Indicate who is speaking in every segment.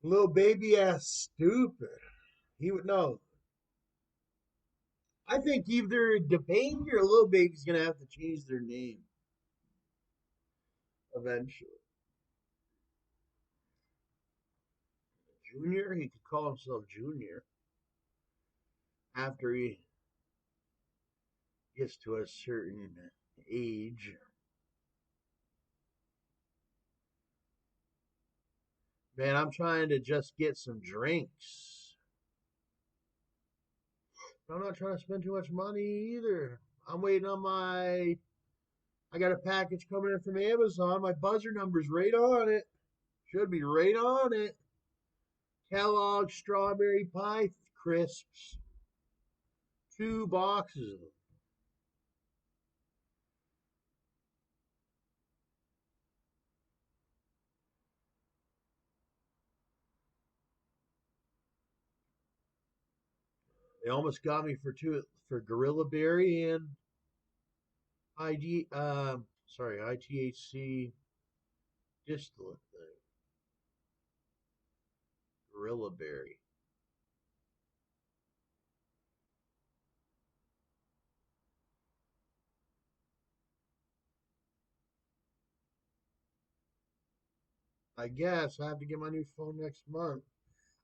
Speaker 1: Little baby ass stupid. He would know. I think either the baby or little baby's gonna have to change their name eventually. Junior, he could call himself Junior after he gets to a certain age. Man, I'm trying to just get some drinks. I'm not trying to spend too much money either. I'm waiting on my. I got a package coming in from Amazon. My buzzer number's right on it. Should be right on it. Kellogg's strawberry pie crisps. 2 boxes of them. They almost got me for Gorilla Berry and ID ITHC distillate thing. Gorilla Berry. I guess I have to get my new phone next month.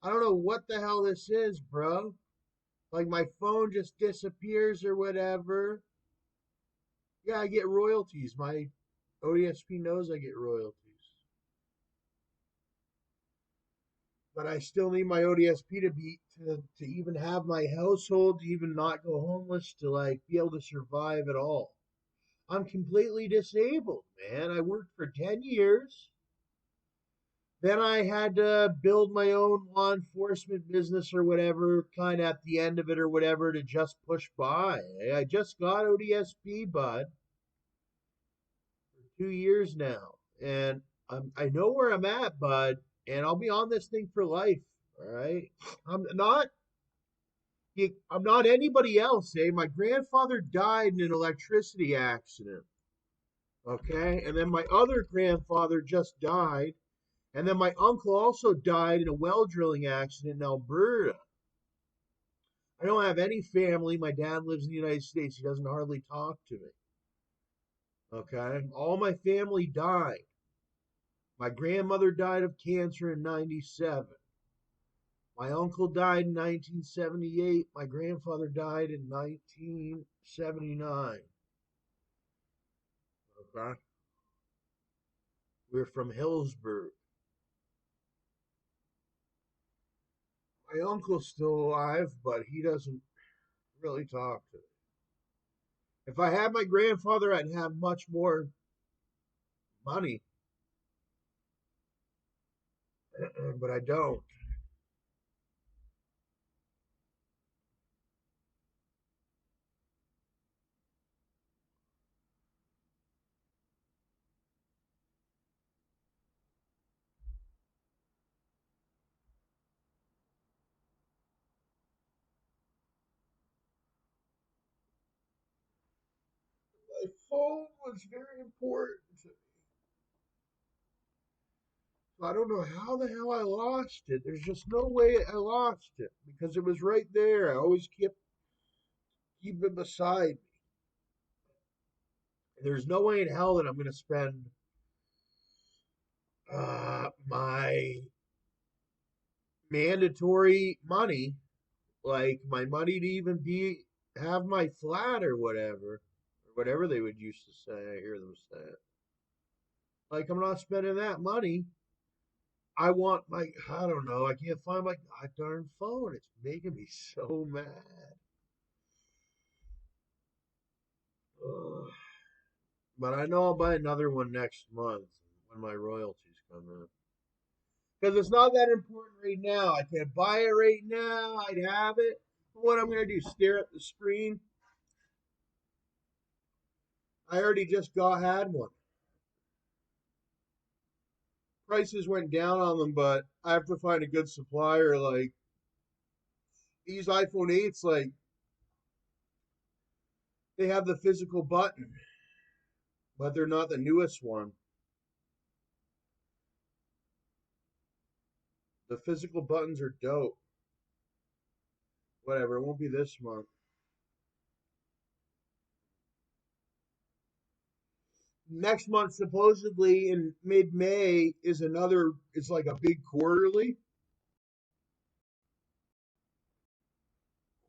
Speaker 1: I don't know what the hell this is, bro. Like my phone just disappears or whatever. Yeah, I get royalties. My ODSP knows I get royalties. But I still need my ODSP to even have my household, to even not go homeless, to like be able to survive at all. I'm completely disabled, man. I worked for 10 years. Then I had to build my own law enforcement business or whatever, kind of at the end of it or whatever, to just push by. I just got ODSP, bud, for 2 years now. And I know where I'm at, bud, and I'll be on this thing for life. All right. I'm not I'm not anybody else, eh? My grandfather died in an electricity accident. Okay. And then my other grandfather just died. And then my uncle also died in a well drilling accident in Alberta. I don't have any family. My dad lives in the United States. He doesn't hardly talk to me. Okay. All my family died. My grandmother died of cancer in 97. My uncle died in 1978. My grandfather died in 1979. Okay. We're from Hillsburg. My uncle's still alive, but he doesn't really talk to me. If I had my grandfather, I'd have much more money, but I don't. My phone was very important to me. So I don't know how the hell I lost it. There's just no way I lost it because it was right there. I always keep it beside me. There's no way in hell that I'm going to spend my mandatory money, like my money to even be have my flat or whatever they would used to say. I hear them say it. Like I'm not spending that money. I want my I don't know. I can't find my god darn phone. It's making me so mad. Ugh. But I know I'll buy another one next month when my royalties come in. Because it's not that important right now. I can't buy it right now. I'd have it. But what I'm going to do, stare at the screen? I already just had one. Prices went down on them, but I have to find a good supplier. Like these iPhone 8s, like they have the physical button, but they're not the newest one. The physical buttons are dope. Whatever, it won't be this month. Next month, supposedly in mid-May, is another. It's like a big quarterly.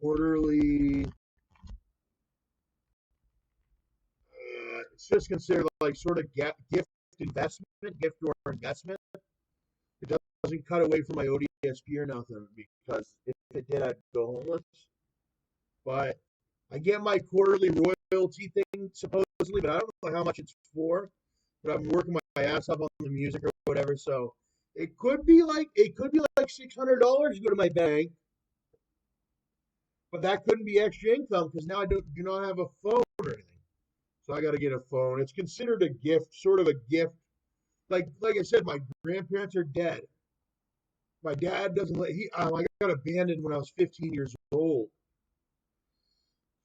Speaker 1: Quarterly. It's just considered like sort of gift investment, gift or investment. It doesn't cut away from my ODSP or nothing because if it did, I'd go homeless. But I get my quarterly royalty thing supposedly, but I don't know how much it's for. But I'm working my ass off on the music or whatever, so it could be like $600 go to my bank, but that couldn't be extra income because now I do not have a phone or anything. So I got to get a phone. It's considered a gift, sort of a gift. Like I said, my grandparents are dead. My dad doesn't let he. I got abandoned when I was 15 years old.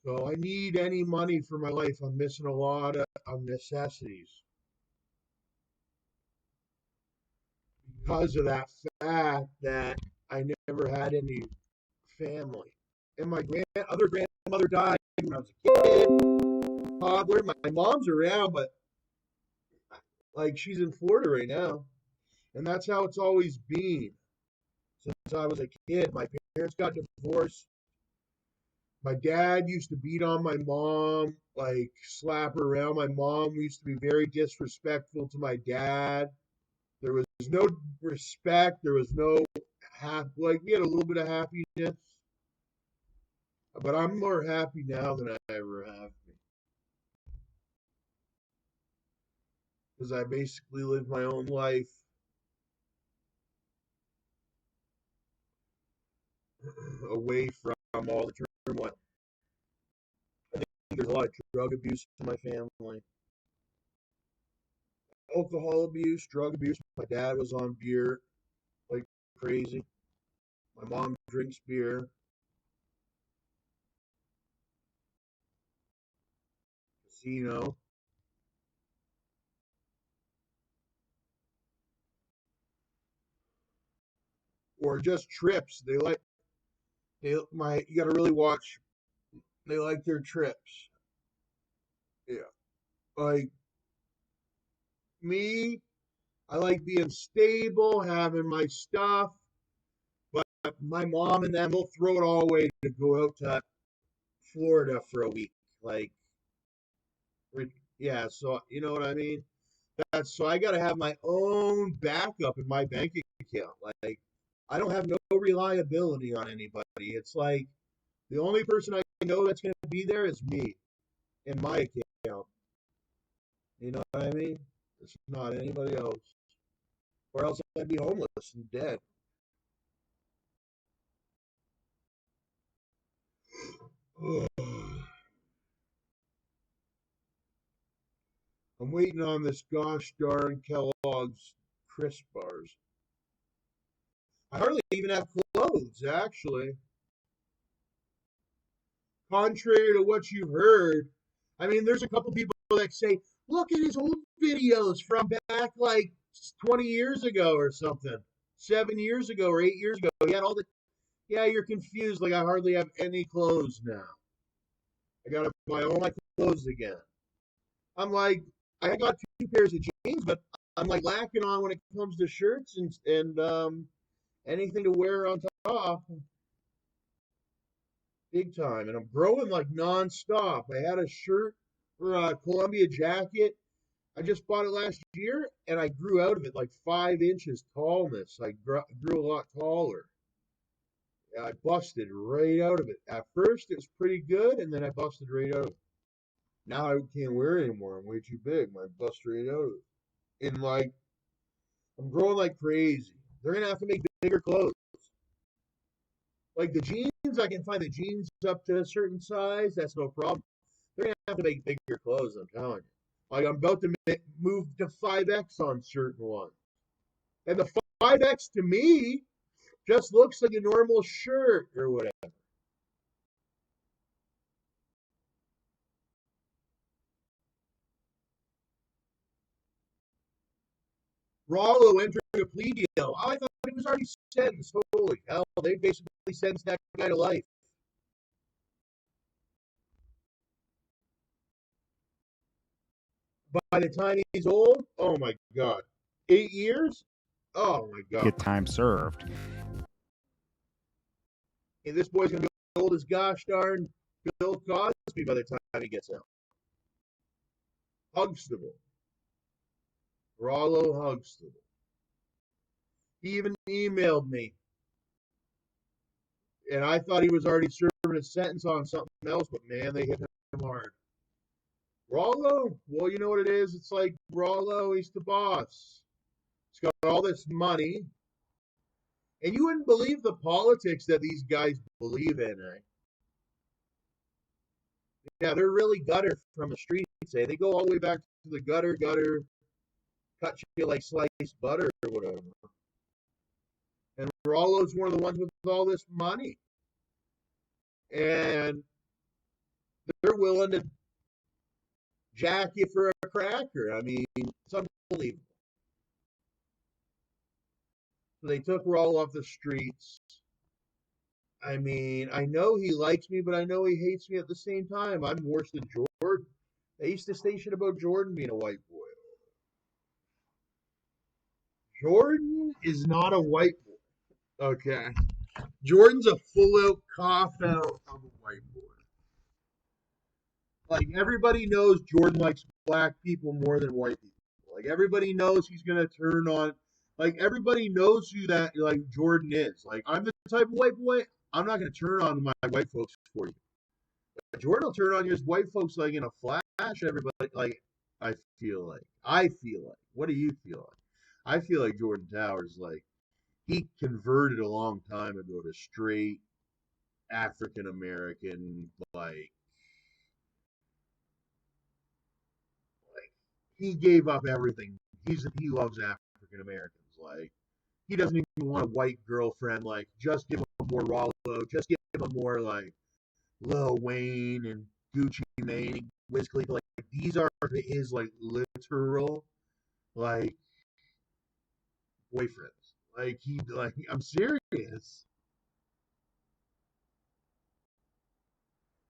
Speaker 1: So I need any money for my life. I'm missing a lot of necessities because of that fact that I never had any family. And my other grandmother died when I was a kid, toddler. My mom's around, but like she's in Florida right now, and that's how it's always been since I was a kid. My parents got divorced. My dad used to beat on my mom, like slap her around. My mom used to be very disrespectful to my dad. There was no respect. There was no like we had a little bit of happiness, but I'm more happy now than I ever have been because I basically lived my own life away from all the turmoil. I think there's a lot of drug abuse in my family, alcohol abuse, drug abuse. My dad was on beer like crazy. My mom drinks beer, casino, or just trips. You got to really watch. They like their trips. Yeah, like me, I like being stable, having my stuff. But my mom and them will throw it all away to go out to Florida for a week. Like, yeah, so you know what I mean? That's so I got to have my own backup in my bank account. Like, I don't have no reliability on anybody. It's like the only person I know that's going to be there is me in my account. You know what I mean? It's not anybody else. Or else I'd be homeless and dead. I'm waiting on this gosh darn Kellogg's crisp bars. I hardly even have clothes, actually. Contrary to what you've heard, I mean, there's a couple people that say, look at his old videos from back like 20 years ago or something, 7 years ago or 8 years ago. He had all the, yeah, you're confused. Like, I hardly have any clothes now. I got to buy all my clothes again. I'm like, I got two pairs of jeans, but I'm like lacking on when it comes to shirts and anything to wear on top, big time. And I'm growing like nonstop. I had a shirt for a Columbia jacket. I just bought it last year, and I grew out of it like 5 inches tallness. I grew a lot taller. I busted right out of it. At first, it was pretty good, and then I busted right out of it. Now I can't wear it anymore. I'm way too big. I bust right out of it. And like, I'm growing like crazy. They're gonna have to make bigger clothes. Like the jeans, I can find the jeans up to a certain size. That's no problem. They're gonna have to make bigger clothes. I'm telling you. Like I'm about to move to 5X on certain ones, and the 5X to me just looks like a normal shirt or whatever. Rollo entering a plea deal. Oh, I thought he was already sentenced. Holy hell, they basically sentenced that guy to life. By the time he's old, oh my God. 8 years? Oh my God.
Speaker 2: Get time served.
Speaker 1: And this boy's going to be old as gosh darn Bill Cosby by the time he gets out. Huxtable. Rollo Huxtable. He even emailed me. And I thought he was already serving a sentence on something else, but man, they hit him hard. Rollo? Well, you know what it is? It's like Rollo, he's the boss. He's got all this money. And you wouldn't believe the politics that these guys believe in, eh? Yeah, they're really gutter from the streets, eh? They go all the way back to the gutter, cut you like sliced butter or whatever. And Rollo's one of the ones with all this money. And they're willing to jack you for a cracker. I mean, it's unbelievable. So they took Rollo off the streets. I mean, I know he likes me, but I know he hates me at the same time. I'm worse than Jordan. They used to say shit about Jordan being a white boy. Jordan is not a white boy. Okay. Jordan's a full out cop out of a white boy. Like everybody knows Jordan likes black people more than white people. Like everybody knows he's gonna turn on. Like everybody knows who that like Jordan is. Like I'm the type of white boy. I'm not gonna turn on my white folks for you. But Jordan will turn on his white folks like in a flash. Everybody like I feel like. I feel like. What do you feel like? I feel like Jordan Towers like he converted a long time ago to straight African American like he gave up everything. He loves African Americans. Like he doesn't even want a white girlfriend. Like just give him more Rollo. Just give him more like Lil Wayne and Gucci Mane and Wiz Khalifa. Like these are his like literal like boyfriends. Like he like I'm serious.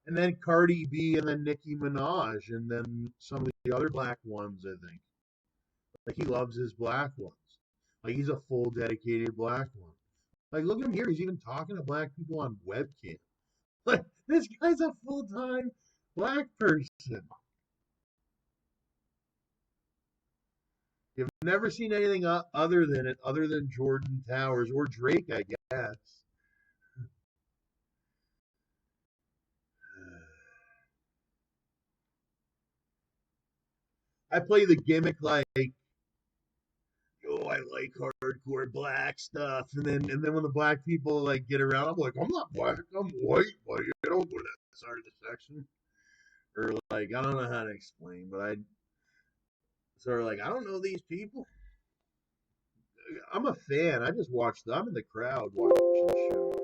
Speaker 1: And then Cardi B and then Nicki Minaj and then some of the other black ones, I think. Like he loves his black ones. Like he's a full dedicated black one. Like look at him here. He's even talking to black people on webcam. Like this guy's a full time black person. You've never seen anything other than it, other than Jordan Towers or Drake, I guess. I play the gimmick like, oh, I like hardcore black stuff, and then when the black people like get around, I'm like, I'm not black, I'm white, but you don't go to that side of the section, or like I don't know how to explain, but I sort of like I don't know these people. I'm a fan. I just watched. I'm in the crowd watching the show.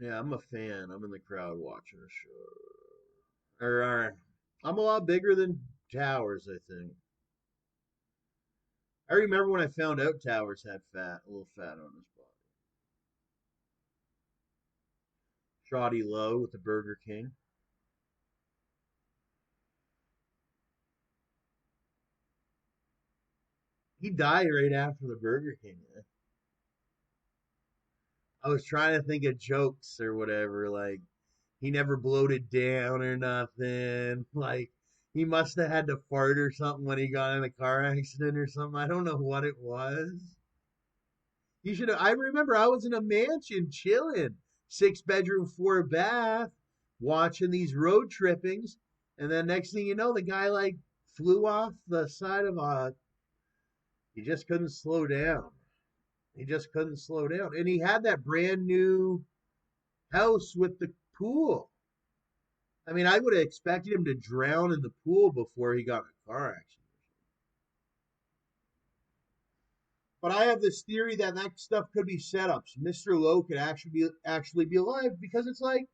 Speaker 1: Yeah, I'm a fan. I'm in the crowd watching a show. Or I'm a lot bigger than Towers, I think. I remember when I found out Towers had a little fat on his body. Shoddy Low with the Burger King. He died right after the Burger King. I was trying to think of jokes or whatever. Like he never bloated down or nothing. Like he must have had to fart or something when he got in a car accident or something. I don't know what it was. You should have. I remember I was in a mansion chilling, 6 bedroom, 4 bath, watching these road trippings, and then next thing you know, the guy like flew off the side of a. He just couldn't slow down. He just couldn't slow down, and he had that brand new house with the pool. I mean, I would have expected him to drown in the pool before he got in a car accident. But I have this theory that that stuff could be setups. Mr. Lowe could actually be alive because it's like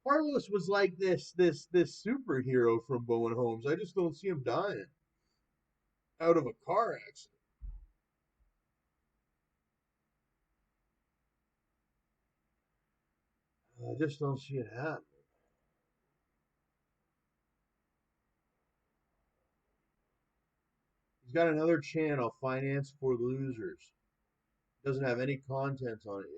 Speaker 1: Carlos was like this superhero from Bowen Homes. I just don't see him dying out of a car accident. I just don't see it happening. He's got another channel, Finance for Losers. Doesn't have any content on it